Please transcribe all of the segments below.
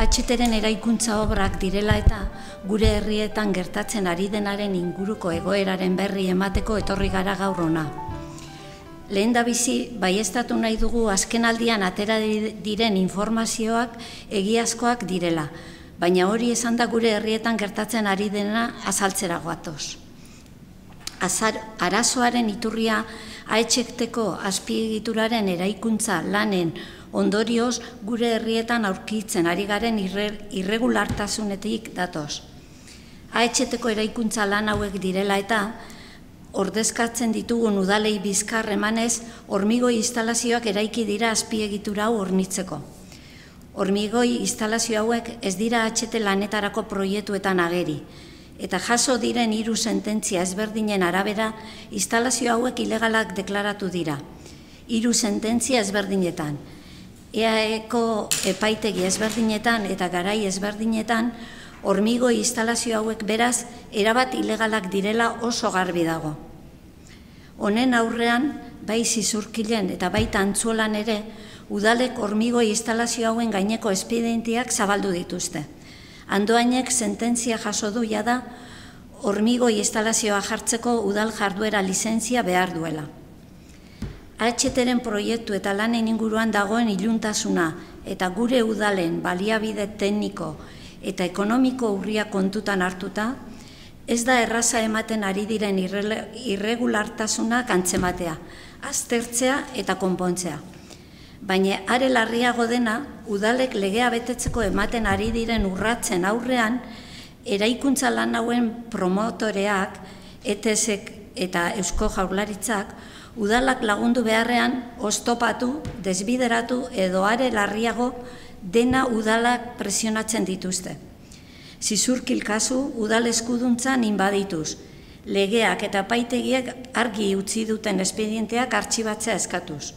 HTren eraikuntza obrak direla eta gure herrietan gertatzen ari denaren inguruko egoeraren berri emateko etorri gara gaur hona. Lehendabizi, baieztatu nahi dugu azkenaldian atera diren informazioak egiazkoak direla, baina hori esan da gure herrietan gertatzen ari dena azaltzera goatoz. Arazoaren iturria AHTko azpiegituraren eraikuntza lanen ondorioz gure herrietan aurkitzen ari garen irregulartasunetik datoz. AHTko eraikuntza lan hauek direla eta ordezkatzen ditugun udalei bizkar emanez hormigoi instalazioak eraiki dira azpiegitura hau hornitzeko. Hormigoi instalazio hauek ez dira AHT lanetarako proiektuetan ageri, eta jaso diren 3 sententzia ezberdinen arabera instalazio hauek ilegalak deklaratu dira. 3 sententzia ezberdinetan, EAEko epaitegi ezberdinetan eta garai ezberdinetan hormigoi instalazio hauek beraz erabat ilegalak direla oso garbi dago. Honen aurrean, bai Zizurkilen eta baita Antzuolan ere, udalek hormigoi instalazio hauen gaineko espedienteak zabaldu dituzte. Andoainek sententzia jaso du jada hormigoi instalazioa jartzeko udal jarduera lizentzia behar duela. AHTren proiektu eta lanen inguruan dagoen iluntasuna eta gure udalen baliabide tekniko eta ekonomiko urria kontutan hartuta, ez da erraza ematen ari diren irregulartasunak antzematea, aztertzea eta konpontzea. Baina are larriago dena, udalek legea betetzeko ematen ari diren urratzen aurrean, eraikuntza lan hauen promotoreak, ETSek eta Eusko Jaurlaritzak, udalak lagundu beharrean oztopatu, desbideratu edo are larriago dena udalak presionatzen dituzte. Zizurkil kasu, udal eskuduntzan inbadituz, legeak eta epaitegiek argi utzi duten espedienteak artxibatzea eskatuz.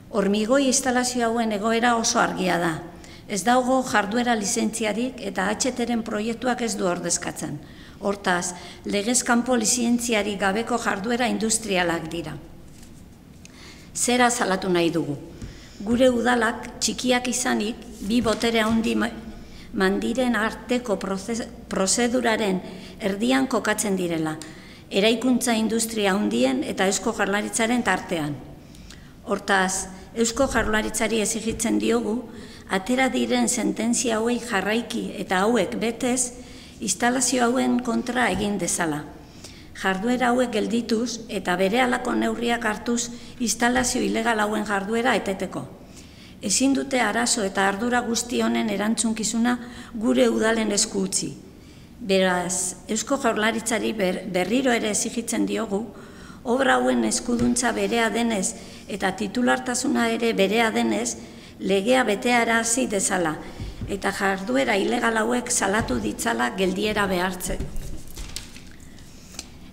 Hormigoi instalazio hauen egoera oso argia da. Ez dago jarduera lizentziarik eta AHTren proiektuak ez du ordezkatzen. Hortaz, legez kanpo lizentziari gabeko jarduera industrialak dira. Zera salatu nahi dugu. Gure udalak txikiak izanik, 2 botere handi mandiren arteko prozeduraren erdian kokatzen direla, eraikuntza industria handien eta Eusko Jaurlaritzaren tartean. Hortaz, Eusko Jaurlaritzari exigitzen diogu, atera diren sententzia hauei jarraiki eta hauek betez, instalazio hauen kontra egin dezala. Jarduera hauek geldituz eta berehalako neurriak hartuz instalazio ilegal hauen jarduera eteteko. Ezin dute arazo eta ardura guzti honen erantzunkizuna gure udalen esku utzi. Beraz, Eusko Jaurlaritzari berriro ere exigitzen diogu, obra hauen eskuduntza berea denez eta titulartasuna ere berea denez, legea betearazi dezala eta jarduera ilegal hauek salatu ditzala geldiera behartzen.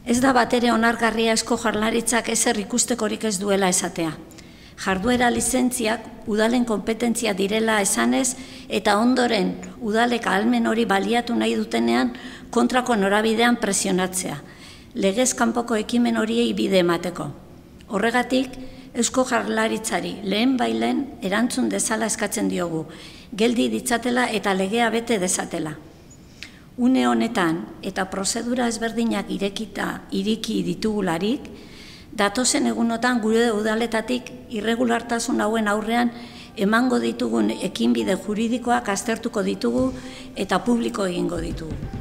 Ez da batere onargarria Eusko Jaurlaritzak ezer ikustekorik ez duela esatea. Jarduera lizentziak udalen konpetentzia direla esanez eta ondoren udalek ahalmen hori baliatu nahi dutenean kontrako norabidean presionatzea, legez kanpoko ekimen horiei bide emateko. Horregatik, Eusko Jaurlaritzari lehen bailen erantzun dezala eskatzen diogu, geldi ditzatela eta legea bete dezatela. Une honetan eta prozedura ezberdinak ireki ditugularik, datozen egunotan gure udaletatik irregulartasun hauen aurrean emango ditugun ekinbide juridikoak aztertuko ditugu eta publiko egingo ditugu.